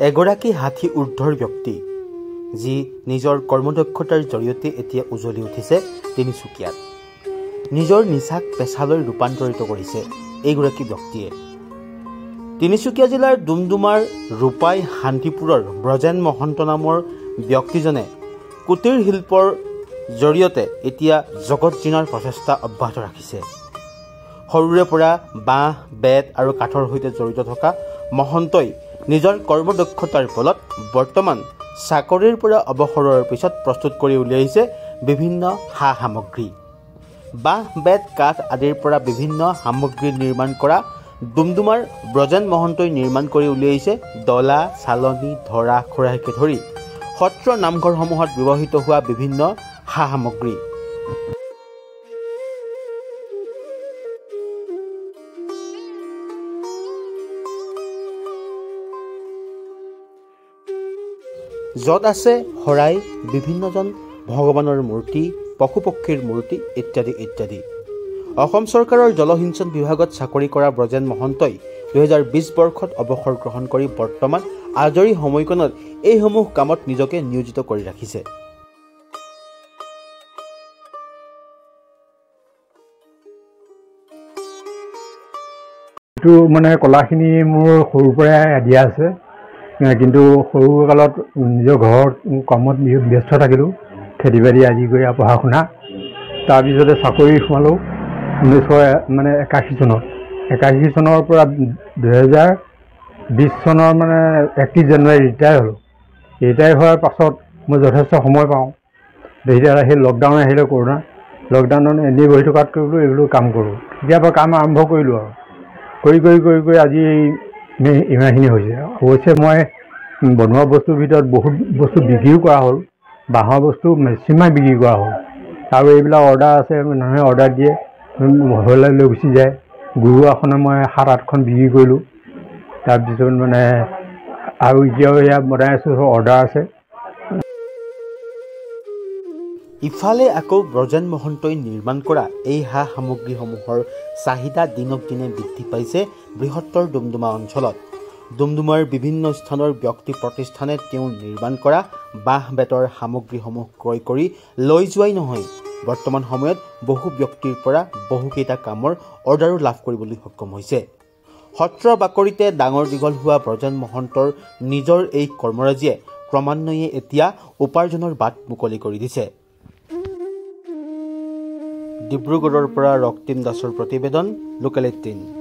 এগৰাকী ষাঠি ঊৰ্ধৰ ব্যক্তি যি নিজৰ কৰ্মদক্ষতাৰ জৰিয়তে এতিয়া উজ্বলি উঠিছে তিনিচুকীয়াত। নিজৰ নিচাক পেছালৈ ৰূপান্তৰিত কৰিছে এইগৰাকী ব্যক্তিয়ে। তিনিচুকীয়া জিলাৰ ডুমডুমাৰ ৰূপাই শান্তিপুৰৰ ব্ৰজেন মহন্ত নামৰ ব্যক্তিজনে কুটিৰ শিল্পৰ জৰিয়তে এতিয়া জগত জিনাৰ প্ৰচেষ্টা অব্যাহত ৰাখিছে। সৰুৰে পৰা বাঁহ, বেত আৰু কাঠৰ সৈতে জড়িত থকা মহন্তই নিজৰ কৰ্মদক্ষতাৰ ফলত বৰ্তমান চাকৰিৰ পৰা অৱসৰৰ পিছত প্ৰস্তুত কৰি উলিয়াইছে বিভিন্ন সা সামগ্ৰী। বাঁহ, বেত, কাঠ আদিৰ পৰা বিভিন্ন সামগ্ৰী নিৰ্মাণ কৰা ডুমডুমাৰ ব্ৰজেন মহন্তই নিৰ্মাণ কৰি উলিয়াইছে ডলা, চালনী, ধৰা, খৰাহিকে ধৰি সত্ৰ নামঘৰসমূহত ব্যৱহৃত হোৱা বিভিন্ন সা সামগ্ৰী। য'ত আছে শৰাই, বিভিন্নজন ভগৱানৰ মূৰ্তি, পশুপক্ষীৰ মূৰ্তি ইত্যাদি ইত্যাদি। অসম চৰকাৰৰ জলসিঞ্চন বিভাগত চাকৰি কৰা ব্ৰজেন মহন্তই 2020 বৰ্ষত অৱসৰ গ্ৰহণ কৰি বৰ্তমান আজৰি সময়কণত এইসমূহ কামত নিজকে নিয়োজিত কৰি ৰাখিছে। এইটো কলাখিনি মোৰ সৰুৰ পৰাই দিয়া আছে, কিন্তু সৰু কালত নিজৰ ঘৰত কামত ব্যস্ত থাকিলোঁ, খেতি বাতি আদি কৰি পঢ়া শুনা। তাৰপিছতে চাকৰি সোমালোঁ 1981 চনত। 81 চনৰ পৰা 2020 চনৰ 31 জানুৱাৰী ৰিটায়াৰ হ'লোঁ। ৰিটায়াৰ হোৱাৰ পাছত মই যথেষ্ট সময় পাওঁ। তেতিয়া সেই লকডাউন আহিলে, কৰোণা লকডাউনত এনেই বহি থকাতকৈ বোলো এইবোৰ কাম কৰোঁ। তেতিয়াৰ পৰা কাম আৰম্ভ কৰিলোঁ আৰু কৰি আজি ইমানখিনি হৈছে। অৱশ্যে মই বনোৱা বস্তুৰ ভিতৰত বহুত বস্তু বিক্ৰীও কৰা হ'ল। বাঁহৰ বস্তু মেক্সিমাম বিক্ৰী কৰা হ'ল, আৰু এইবিলাক অৰ্ডাৰ আছে, মানুহে অৰ্ডাৰ দিয়ে, ঘৰলৈ লৈ গুচি যায়। গুৰু আসনে মই 7-8খন বিক্ৰী কৰিলোঁ। তাৰপিছত আৰু এতিয়াও এয়া বনাই আছোঁ, অৰ্ডাৰ আছে। ইফালে আকৌ ব্ৰজেন মহন্তই নিৰ্মাণ কৰা এই সা সামগ্ৰীসমূহৰ চাহিদা দিনক দিনে বৃদ্ধি পাইছে বৃহত্তৰ ডুমডুমা অঞ্চলত। ডুমডুমাৰ বিভিন্ন স্থানৰ ব্যক্তি প্ৰতিষ্ঠানে তেওঁ নিৰ্মাণ কৰা বাঁহ, বেতৰ সামগ্ৰীসমূহ ক্ৰয় কৰি লৈ যোৱাই নহয়, বৰ্তমান সময়ত বহু ব্যক্তিৰ পৰা বহুকেইটা কামৰ অৰ্ডাৰো লাভ কৰিবলৈ সক্ষম হৈছে। সত্ৰ বাকৰিতে ডাঙৰ দীঘল হোৱা ব্ৰজেন মহন্তৰ নিজৰ এই কৰ্মৰাজিয়ে ক্ৰমান্বয়ে এতিয়া উপাৰ্জনৰ বাট মুকলি কৰি দিছে। ডিব্ৰুগড়ৰ পৰা ৰক্তিম দাসৰ প্ৰতিবেদন, লোকেল 18।